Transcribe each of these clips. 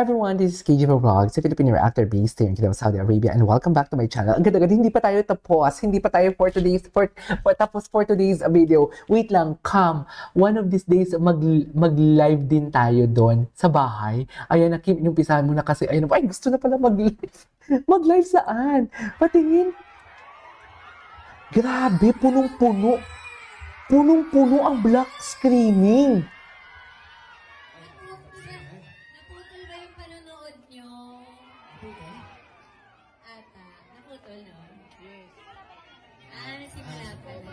Hi everyone, this is KG Vlogs, a Filipino reactor based here in Kingdom of Saudi Arabia, and welcome back to my channel. Ang ganda-ganda, hindi pa tayo tapos, hindi pa tayo for today's video. Wait lang, come. One of these days, mag-live din tayo doon sa bahay. Ayan, inumpisahan mo na kasi, ayun, ay gusto na pala mag-live. Mag-live saan? Patingin. Grabe, punong-puno. Punong-puno ang black screening. Naputol ba yung panonood nyo? Ata, naputol no? Yes. Nasimula pala.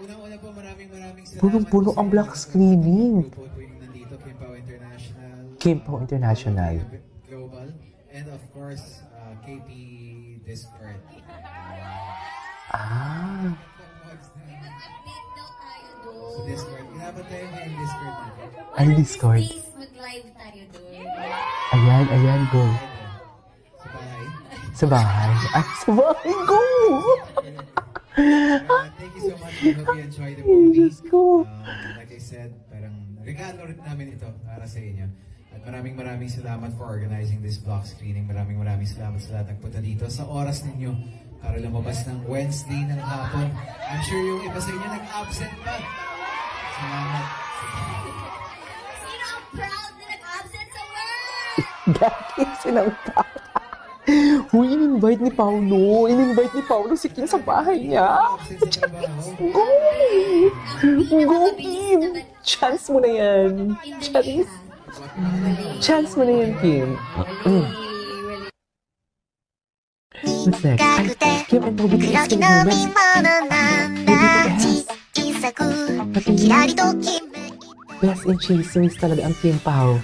Unang-una po maraming salamat. Punong-puno ang black screening. Po yung nandito, Kimpaw International. Kimpaw International. Global. And of course, KP Discord. Ah. May mag-update daw tayo Sa doon. Discord. Dapat tayo ngayon Discord natin. Ay, Discord. Please mag-live tayo doon. Ayan, go. Sa bahay. Sa bahay. Ay, sa bahay, go! Thank you so much. I hope you enjoy the Ay, movie. Diyos ko. Like I said, parang regalo rin namin ito para sa inyo. At maraming salamat for organizing this vlog screening. Maraming salamat sa lahat ng punta dito sa oras ninyo para lumabas ng Wednesday ng hapon. I'm sure yung iba sa inyo nag-absent pa. Salamat. Sino ang proud na nag-absent sa work? Gagi, sinangka. Huy, in-invite ni Paulo. In-invite ni Paulo si Kim sa bahay niya. Absent sa trabaho. Go! Go, Kim! Chance mo na yan. Chance mo na yan, Kim. What's next? Ay, Kim and Toby, please can you move Best in Chasers talaga ang Kim Pao.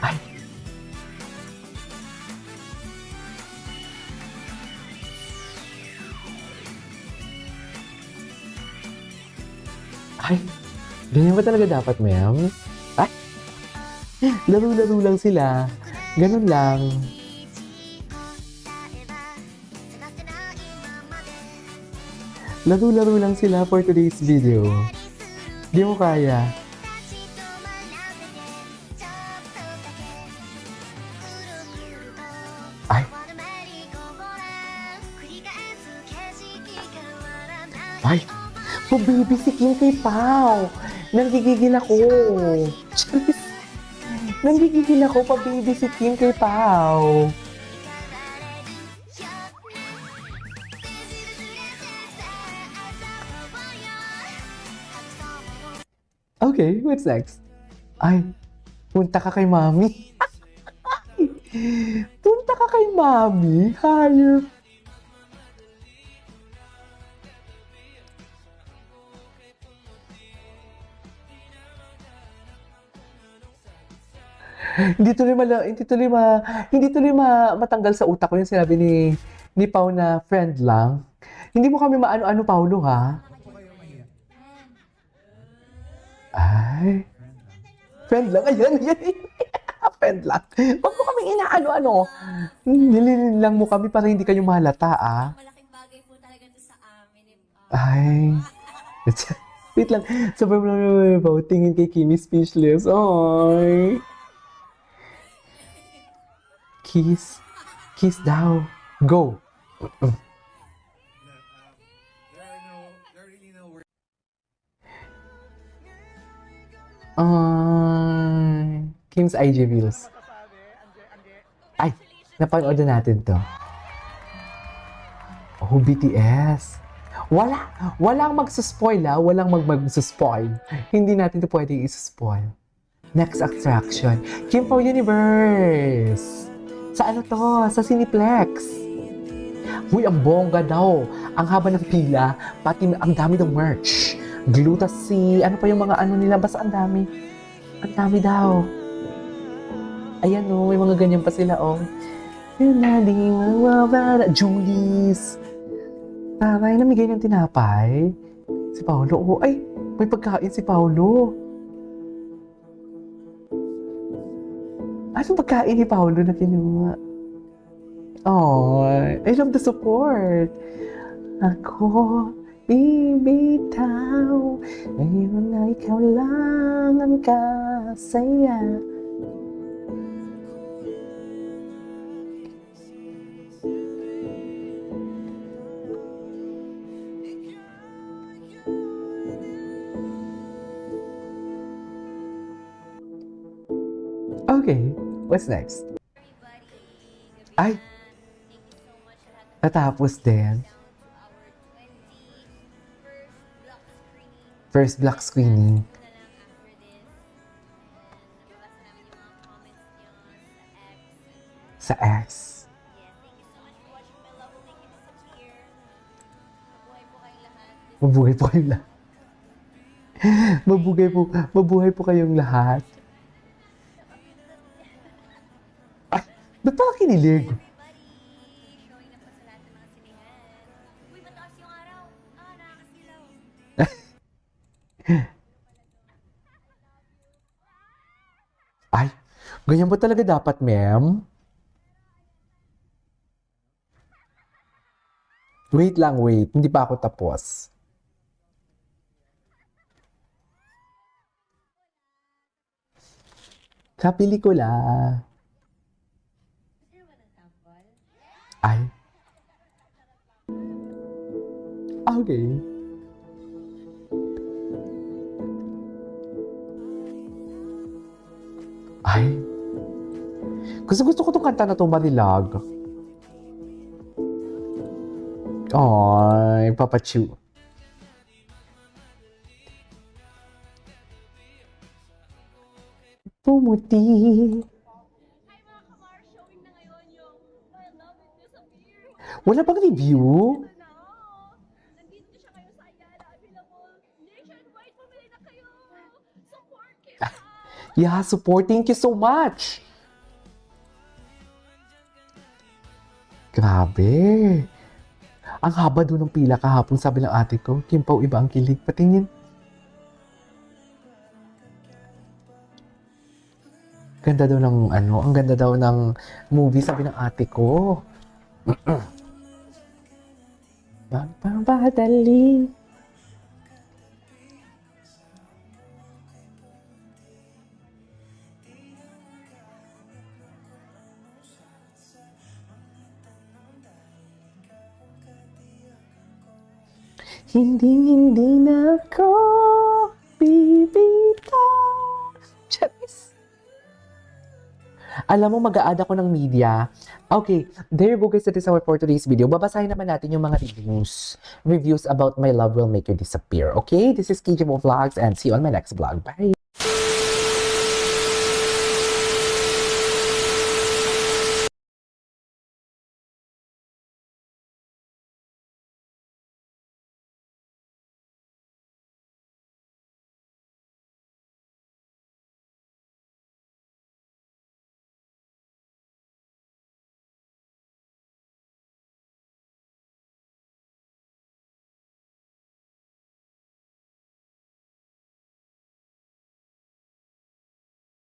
Ay. Ay. Ganyan ba talaga dapat, ma'am? Ay. Laro-laro lang sila. Ganun lang. Laro-laro lang sila for today's video. Di mo kaya. Ay. Ay. Oh, baby, si Kim kay Pao. Nanggigigil ako. Charis. Nanggigigil ako pa, baby, si Kim kay Pao. Okay, what's next? Ay, punta ka kay Mami. Punta ka kay Mami. Hayop. Hindi tuloy matanggal sa utak ko yung sinabi ni Pao na friend lang. Hindi mo kami maano-ano, Paulo, ha? Ay. Friend lang. Ayan. Friend lang. Huwag mo kami inaano-ano. Nililin lang mo kami para hindi kayo mahalata, ah. Malaking bagay po talaga to sa amin. Ay. Wait lang. Sobrang tingin kay Kimi speechless. Ay. Kiss. Kiss daw. Go. There are really no words. Kim's IG Reels. Ay, napanood na natin to. Oh, BTS. Walang magsuspoil, ha? Walang magsuspoil. Hindi natin to pwedeng ispoil. Next attraction, Kim Pao Universe. Sa ano to? Sa Cineplex. Uy, ang bongga daw. Ang haba ng pila, pati ang dami ng merch. Glutasy, ano pa yung mga ano nila, basta ang dami. Ang dami daw. Ayan o, may mga ganyan pa sila o. Julie's. Taray, namigay ng tinapay. Si Paulo, oh, ay, may pagkain si Paulo. Anong pagkain ni Paulo na kinuha? Oh, I love the support. Ako, bibitaw, ngayon na ikaw lang ang saya. Okay, what's next? Ay, natapos din. First block screening. Sa X. Mabuhay po kayong lahat. Mabuhay po kayong lahat. Ay, ba't pa kinilig? Showing na po sa lahat ng mga sinihan. Uy, mataas yung araw. Nakakasilaw. Ay, ganyan ba talaga dapat, ma'am? Wait lang, wait. Hindi pa ako tapos. Sa pelikula. Ay. Okay. Ay. Gusto ko tong kanta na to, Marilag. Ay, Papa Chu. Pumuti. Hi mga kamar, showing na ngayon yung My Love Will Disappear. Wala bang review? Ito na, nandito siya kayo sa Ayala, available nationwide. Pumili na kayo. Support kita. Yeah, support. Thank you so much. Grabe. Ang haba doon ng pila kahapon, sabi ng ate ko. Kimpaw, iba ang kilig. Patingin. Ganda daw ng ang ganda daw ng movie, sabi ng ate ko. Magpapadali. Hindi na ako bibitaw. Charis. Alam mo, mag-a-add ako ng media. Okay, there you go guys. That is our for today's video. Babasahin naman natin yung mga reviews. Reviews about My Love Will Make You Disappear. Okay, this is KJ Mo Vlogs and see you on my next vlog. Bye!